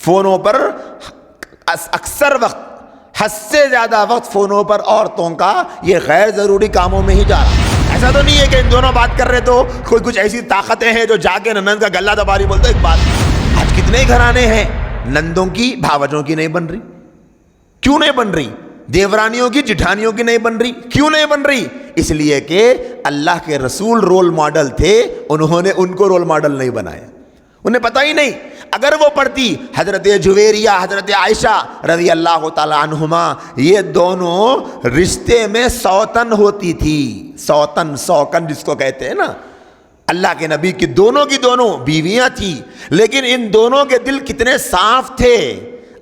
فونوں پر اکثر وقت، حد سے زیادہ وقت فونوں پر عورتوں کا یہ غیر ضروری کاموں میں ہی جا رہا ہے۔ ایسا تو نہیں ہے کہ ان دونوں بات کر رہے تو کوئی کچھ ایسی طاقتیں ہیں جو جا کے ننند کا گلہ دبا رہی۔ بولتے ایک بات، آج کتنے گھرانے ہیں نندوں کی بھاوجوں کی نہیں بن رہی؟ کیوں نہیں بن رہی؟ دیورانیوں کی جٹھانیوں کی نہیں بن رہی؟ کیوں نہیں بن رہی؟ اس لیے کہ اللہ کے رسول رول ماڈل تھے، انہوں نے ان کو رول ماڈل نہیں بنایا، انہیں پتہ ہی نہیں۔ اگر وہ پڑھتی حضرت جویریہ، حضرت عائشہ رضی اللہ تعالی عنہما، یہ دونوں رشتے میں سوتن ہوتی تھی، سوتن، سوکن جس کو کہتے ہیں نا، اللہ کے نبی کی دونوں بیویاں تھیں، لیکن ان دونوں کے دل کتنے صاف تھے۔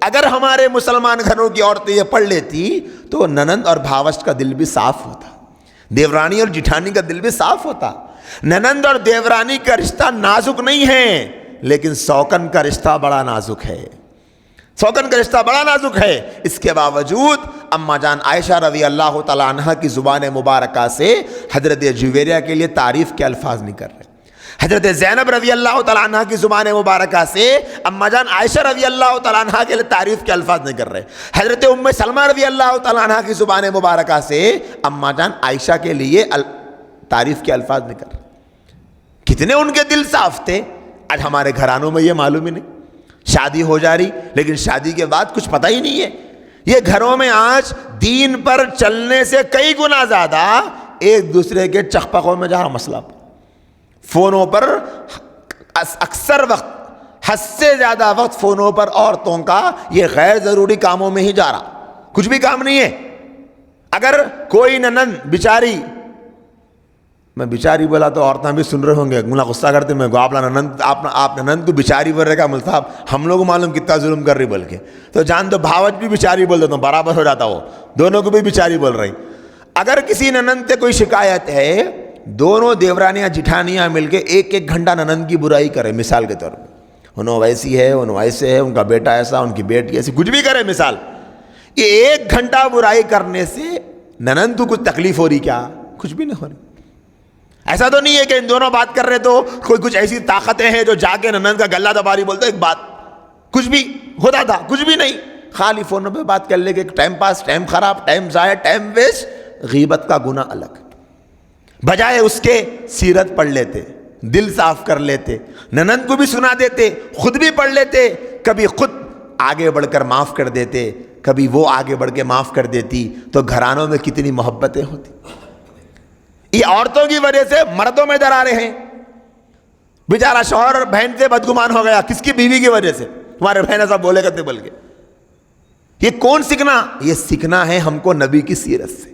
اگر ہمارے مسلمان گھروں کی عورتیں یہ پڑھ لیتی تو ننند اور بھاوش کا دل بھی صاف ہوتا، دیورانی اور جٹھانی کا دل بھی صاف ہوتا۔ ننند اور دیورانی کا رشتہ نازک نہیں ہے، لیکن سوکن کا رشتہ بڑا نازک ہے، سوکن کا رشتہ بڑا نازک ہے۔ اس کے باوجود اما جان عائشہ رضی اللہ تعالی عنہ کی زبان مبارکہ سے حضرت جویریہ کے لیے تعریف کے الفاظ نہیں کر رہے، حضرت زینب رضی اللہ تعالی عنہ کی زبان مبارکہ سے اما جان عائشہ رضی اللہ تعالی عنہ کے لیے تعریف کے الفاظ نہیں کر رہے، حضرت ام سلمہ رضی اللہ تعالی عنہ کی زبان مبارکہ سے اما جان عائشہ کے لیے تعریف کے الفاظ نہیں کر رہے۔ کتنے ان کے دل صاف تھے۔ آج ہمارے گھرانوں میں یہ معلوم ہی نہیں، شادی ہو جا رہی لیکن شادی کے بعد کچھ پتہ ہی نہیں ہے۔ یہ گھروں میں آج دین پر چلنے سے کئی گنا زیادہ ایک دوسرے کے چخپقوں میں جا رہا مسئلہ، فونوں پر اکثر وقت، حد سے زیادہ وقت فونوں پر عورتوں کا یہ غیر ضروری کاموں میں ہی جا رہا، کچھ بھی کام نہیں ہے۔ اگر کوئی ننند بیچاری، میں بیچاری بولا تو عورتیں بھی سن رہے ہوں گے، ملا غصہ کرتے میں آپ ننند کو بیچاری بول رہے کا مل صاحب، ہم لوگ معلوم کتنا ظلم کر رہی بول کے، تو جان دو بھاوج بھی بیچاری بول دیتا ہوں، برابر ہو جاتا وہ، دونوں کو بھی بیچاری بول رہی۔ اگر کسی ننند سے کوئی شکایت ہے، دونوں دیورانیاں جٹھانیاں مل کے ایک ایک گھنٹہ ننند کی برائی کرے، مثال کے طور پہ انہوں ویسی ہے، انہوں ایسے ہے، ان کا بیٹا ایسا، ان کی بیٹی ایسی، کچھ بھی کرے مثال، یہ ایک گھنٹہ برائی کرنے سے ننند کو کچھ تکلیف ہو رہی کیا؟ کچھ بھی نہیں ہو رہی۔ ایسا تو نہیں ہے کہ ان دونوں بات کر رہے تو کوئی کچھ ایسی طاقتیں ہیں جو جا کے ننند کا گلہ دبا رہی۔ بولتے ایک بات، کچھ بھی ہوتا تھا، کچھ بھی نہیں، خالی فونوں پہ بات کر لے کے ٹائم پاس، ٹائم خراب، ٹائم ضائع، ٹائم ویسٹ، غیبت کا گناہ الگ۔ بجائے اس کے سیرت پڑھ لیتے، دل صاف کر لیتے، ننند کو بھی سنا دیتے، خود بھی پڑھ لیتے، کبھی خود آگے بڑھ کر معاف کر دیتے، کبھی وہ آگے بڑھ کے معاف کر دیتی، تو گھرانوں میں کتنی محبتیں ہوتی۔ یہ عورتوں کی وجہ سے مردوں میں درارے ہیں۔ بیچارہ شوہر بہن سے بدگمان ہو گیا، کس کی؟ بیوی کی وجہ سے، تمہارے بہن ایسا بولے کرتے بول کے۔ یہ کون سیکھنا؟ یہ سیکھنا ہے ہم کو نبی کی سیرت سے۔